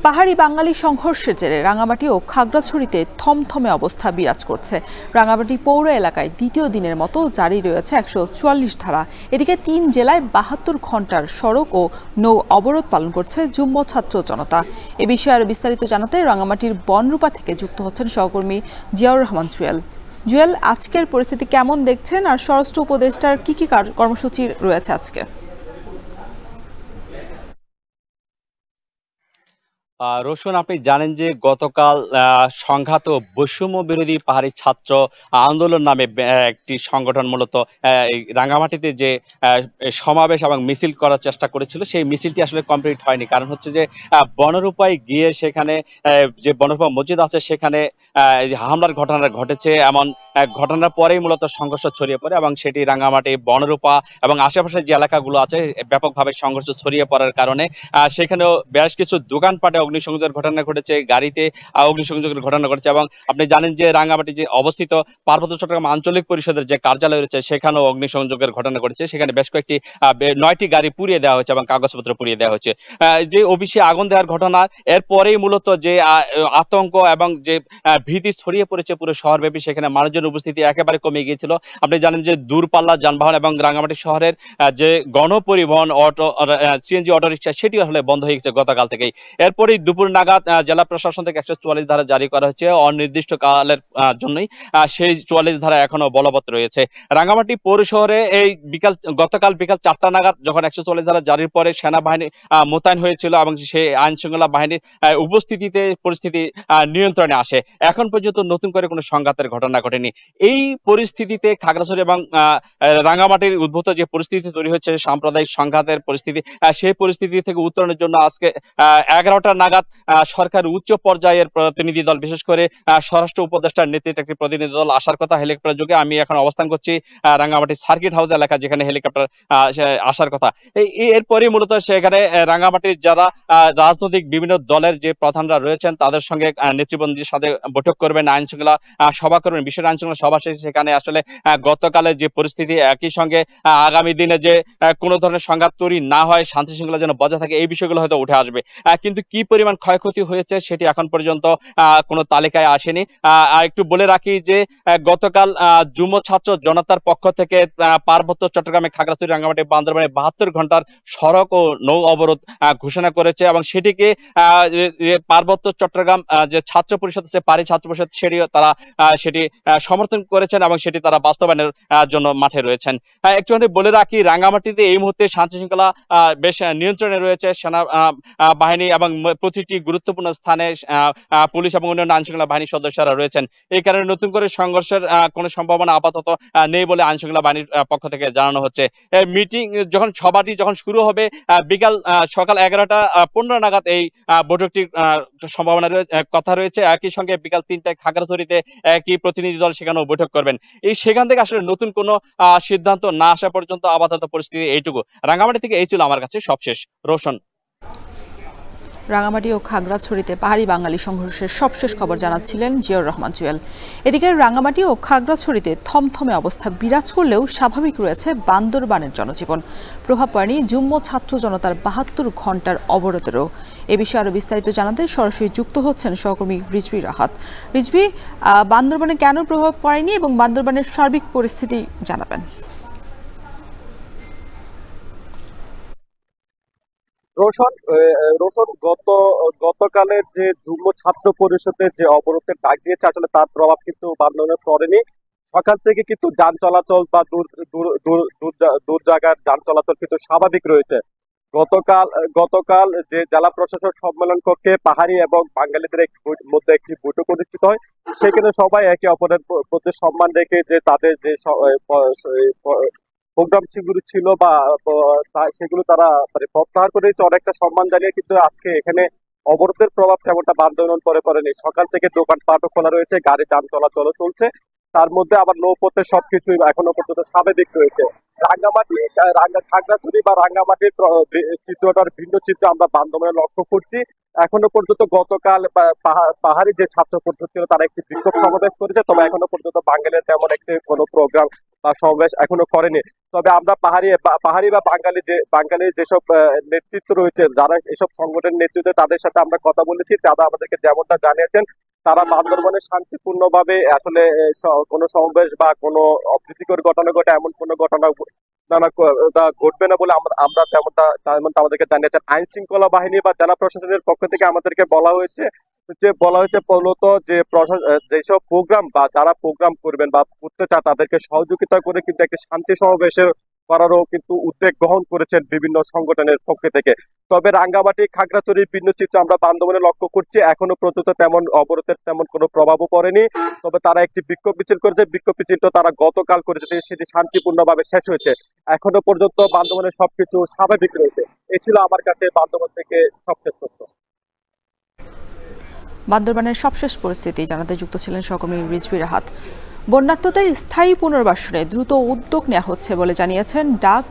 পাহাড়ি বাঙালি সংঘর্ষের জেরে রাঙামাটি ও খাগড়াছড়িতে থমথমে অবস্থা বিরাজ করছে। রাঙামাটি পৌর এলাকায় দ্বিতীয় দিনের মতো জারি রয়েছে ১৪৪ ধারা। এদিকে ৩ জেলায় ৭২ ঘন্টার সড়ক ও নৌ অবরোধ পালন করছে যুগ্ম ছাত্র জনতা। এ বিষয়ে আরো বিস্তারিত জানাতে রাঙামাটির বনরূপা থেকে যুক্ত হচ্ছেন সহকর্মী জিয়াউর রহমান জুয়েল। জুয়েল, আজকের পরিস্থিতি কেমন দেখছেন আর স্বরাষ্ট্র উপদেষ্টার কি কর্মসূচি রয়েছে আজকে? রোশন, আপনি জানেন যে গতকাল সংঘাত ও বৈষম্য বিরোধী পাহাড়ি ছাত্র আন্দোলন নামে একটি সংগঠন মূলত রাঙ্গামাটিতে যে সমাবেশ এবং মিছিল করার চেষ্টা করেছিল, সেই মিছিলটি আসলে কমপ্লিট হয়নি। কারণ হচ্ছে যে বনরূপায় গিয়ে সেখানে যে বনরূপা মসজিদ আছে সেখানে হামলার ঘটনা ঘটেছে। এমন ঘটনার পরেই মূলত সংঘর্ষ ছড়িয়ে পড়ে এবং সেটি রাঙ্গামাটি, বনরূপা এবং আশেপাশের যে এলাকাগুলো আছে ব্যাপকভাবে সংঘর্ষ ছড়িয়ে পড়ার কারণে সেখানেও বেশ কিছু দোকানপাটে অগ্নিসংযোগের ঘটনা ঘটেছে, গাড়িতে অগ্নিসংযোগের ঘটনা ঘটেছে। এবং আপনি জানেন যে রাঙ্গামাটি যে অবস্থিত পার্বত্য চট্টগ্রাম আঞ্চলিক পরিষদের যে কার্যালয় রয়েছে সেখানেও অগ্নিসংযোগের ঘটনা ঘটেছে। সেখানে বেশ কয়েকটি ৯টি গাড়ি পুড়িয়ে দেওয়া হয়েছে এবং কাগজপত্র পুড়িয়ে দেওয়া হয়েছে। যে অফিসে আগুন দেওয়ার ঘটনা, এরপরেই মূলত যে আতঙ্ক এবং যে ভীতি ছড়িয়ে পড়েছে পুরো শহরব্যাপী, সেখানে মানুষজনের উপস্থিতি একেবারে কমে গিয়েছিল। আপনি জানেন যে দূরপাল্লার যানবাহন এবং রাঙ্গামাটি শহরের যে গণপরিবহন অটো, সিএনজি অটোরিকশা, সেটি আসলে বন্ধ হয়ে গেছে গতকাল থেকেই। এরপরেই দুপুর নাগাদ জেলা প্রশাসন থেকে ১৪৪ ধারা জারি করা হয়েছে অনির্দিষ্টকালের জন্যই। সেই ৪৪ ধারা এখনো বলবৎ রয়েছে। রাঙ্গামাটি পৌর শহরে এই গতকাল বিকাল ৪টা নাগাদ যখন ১৪৪ ধারা জারির পরে সেনাবাহিনী মোতায়েন হয়েছিল এবং সেই আইন শৃঙ্খলা বাহিনীর উপস্থিতিতে পরিস্থিতি নিয়ন্ত্রণে আসে। এখন পর্যন্ত নতুন করে কোনো সংঘাতের ঘটনা ঘটেনি। এই পরিস্থিতিতে খাগড়াছড়ি এবং রাঙ্গামাটির উদ্ভূত যে পরিস্থিতি তৈরি হচ্ছে, সাম্প্রদায়িক সংঘাতের পরিস্থিতি, সেই পরিস্থিতি থেকে উত্তরণের জন্য আজকে ১১টা নাগাদ সরকার উচ্চ পর্যায়ের প্রতিনিধি দল, বিশেষ করে স্বরাষ্ট্র উপদেষ্টার নেতৃত্বে একটি প্রতিনিধি দল আসার কথা হেলিকপ্টার যোগে। আমি এখন অবস্থান করছি রাঙ্গামাটি সার্কিট হাউস এলাকা, যেখানে হেলিকপ্টার আসার কথা। এরপরই মূলত সেখানে রাঙ্গামাটির যারা রাজনৈতিক বিভিন্ন দলের যে প্রধানরা রয়েছেন তাদের সঙ্গে নেতৃবৃন্দের সাথে বৈঠক করবেন, আইন শৃঙ্খলা সভা করবেন। বিশেষ আইন শৃঙ্খলা সভা শেষে সেখানে আসলে গতকালের যে পরিস্থিতি, একই সঙ্গে আগামী দিনে যে কোনো ধরনের সংঘাত তৈরি না হয়, শান্তি শৃঙ্খলা যেন বজায় থাকে, এই বিষয়গুলো হয়তো উঠে আসবে। কিন্তু কি পরিমাণ ক্ষয়ক্ষতি হয়েছে সেটি এখন পর্যন্ত কোনো তালিকায় আসেনি। একটু বলে রাখি যে গতকাল যুব ছাত্র জনতার পক্ষ থেকে পার্বত্য চট্টগ্রামে, খাগড়াছড়ি, রাঙ্গামাটি, বান্দরবানে ৭২ ঘন্টার সড়ক ও নৌ অবরোধ ঘোষণা করেছে এবং সেটিকে পার্বত্য চট্টগ্রাম যে ছাত্র পরিষদ আছে, পারি ছাত্র পরিষদ, সেটি সমর্থন করেছেন এবং সেটি তারা বাস্তবায়নের জন্য মাঠে রয়েছেন। একটুখানি বলে রাখি, রাঙ্গামাটিতে এই মুহূর্তে শান্তি শৃঙ্খলা বেশ নিয়ন্ত্রণে রয়েছে। সেনা বাহিনী এবং প্রতিটি গুরুত্বপূর্ণ স্থানে পুলিশ এবং অন্যান্য আইন শৃঙ্খলা বাহিনীর সদস্যরা রয়েছেন। এই কারণে নতুন করে সংঘর্ষের কোনো সম্ভাবনা আপাতত নেই বলে আইন শৃঙ্খলা বাহিনীর পক্ষ থেকে জানানো হচ্ছে। মিটিং সভাটি যখন শুরু হবে সকাল ১১টা ১৫ নাগাদ এই বৈঠকটির সম্ভাবনা কথা রয়েছে। একই সঙ্গে বিকাল ৩টায় খাগড়াছড়িতে একই প্রতিনিধি দল সেখানেও বৈঠক করবেন। সেখান থেকে আসলে নতুন কোনো সিদ্ধান্ত না আসা পর্যন্ত আপাতত পরিস্থিতি এইটুকু। রাঙ্গামাটি থেকে এই ছিল আমার কাছে সবশেষ। রোশন। রাঙামাটি ও খাগড়াছড়িতে পাহাড়ি বাঙালি সংঘর্ষের সবশেষ খবর জানাচ্ছিলেন জিয়াউর রহমান জুয়েল। এদিকে রাঙামাটি ও খাগড়াছড়িতে থমথমে অবস্থা বিরাজ করলেও স্বাভাবিক রয়েছে বান্দরবানের জনজীবন। প্রভাব পড়েনি যুগ্ম ছাত্র জনতার ৭২ ঘন্টার অবরোধেরও। এ বিষয়ে আরো বিস্তারিত জানাতে সরাসরি যুক্ত হচ্ছেন সহকর্মী রিজভী রাহাত। রিজভী, বান্দরবানে কেন প্রভাব পড়েনি এবং বান্দরবানের সার্বিক পরিস্থিতি জানাবেন। রোশন, গতকালের যে যুগ্ম ছাত্র পরিষদের যে অবরোধের ডাক দিয়েছে, আসলে তার প্রভাব কিন্তু বান্দরবানে পড়েনি। সকাল থেকে কিন্তু যান চলাচল বা দূর জায়গার যান চলাচল কিন্তু স্বাভাবিক রয়েছে। গতকাল যে জেলা প্রশাসক সম্মেলন কক্ষে পাহাড়ি এবং বাঙালিদের মধ্যে একটি বৈঠক অনুষ্ঠিত হয়, সেখানে সবাই একে অপরের প্রতি সম্মান রেখে যে তাদের যে প্রোগ্রাম যেগুলো ছিল বা সেগুলো তারা মানে প্রত্যাহার করে অনেকটা সম্মান জানিয়ে কিন্তু আজকে এখানে অবরোধের প্রভাব তেমনটা বান্দরবান পড়েনি। সকাল থেকে দোকানপাটও খোলা রয়েছে, গাড়ি যান চলাচল চলছে। তার মধ্যে আবার নৌপথে সবকিছু এখনো পর্যন্ত স্বাভাবিক রয়েছে। খাগড়াছড়ি বা রাঙ্গামাটির চিত্রটার ভিন্ন চিত্র আমরা বান্দরবানে লক্ষ্য করছি। এখনো পর্যন্ত গতকাল পাহাড়ি যে ছাত্র পরিষদ ছিল তারা একটি বিক্ষোভ সমাবেশ করেছে, তবে এখনো পর্যন্ত বাঙালির তেমন একটি কোনো প্রোগ্রাম বা সমাবেশ এখনো করেনি। তবে আমরা পাহাড়ি বা বাঙালি যেসব নেতৃত্ব রয়েছে, যারা এসব সংগঠনের নেতৃত্বে, তাদের সাথে আমরা কথা বলেছি। তারা আমাদেরকে যেমনটা জানিয়েছেন, তারা বান্দরবানে শান্তিপূর্ণভাবে আসলে কোনো সমাবেশ বা কোনো অপ্রীতিকর ঘটনা ঘটে এমন কোনো ঘটনা ঘটবে না বলে আমরা তেমনটা আমাদেরকে জানিয়েছেন। আইন শৃঙ্খলা বাহিনী বা জেলা প্রশাসনের পক্ষ থেকে আমাদেরকে বলা হয়েছে মূলত যে যেসব প্রোগ্রাম বা যারা প্রোগ্রাম করবেন বা করতে চায়, তাদেরকে সহযোগিতা করে কিন্তু একটি শান্তি সমাবেশের করারও কিন্তু উদ্যোগ গ্রহণ করেছেন বিভিন্ন সংগঠনের পক্ষ থেকে। তবে রাঙ্গামাটি খাগড়াছড়ির ভিন্ন চিত্র আমরা বান্দরবানে লক্ষ্য করছি। এখনো পর্যন্ত তেমন অবরোধের তেমন কোনো প্রভাবও পড়েনি। তবে তারা একটি বিক্ষোভ মিছিল করেছে, বিক্ষোভ মিছিলটা তারা গতকাল করেছে, সেটি শান্তিপূর্ণভাবে শেষ হয়েছে। এখনো পর্যন্ত বান্দরবানের সবকিছু স্বাভাবিক রয়েছে। এ ছিল আমার কাছে বান্দরবান থেকে সবশেষ তথ্য। বান্দরবানের সবশেষ পরিস্থিতি জানাতে যুক্ত ছিলেন সহকর্মী রিজভী রাহাত। বন্যার্তদের স্থায়ী পুনর্বাসনে দ্রুত উদ্যোগ নেওয়া হচ্ছে বলে জানিয়েছেন ডাক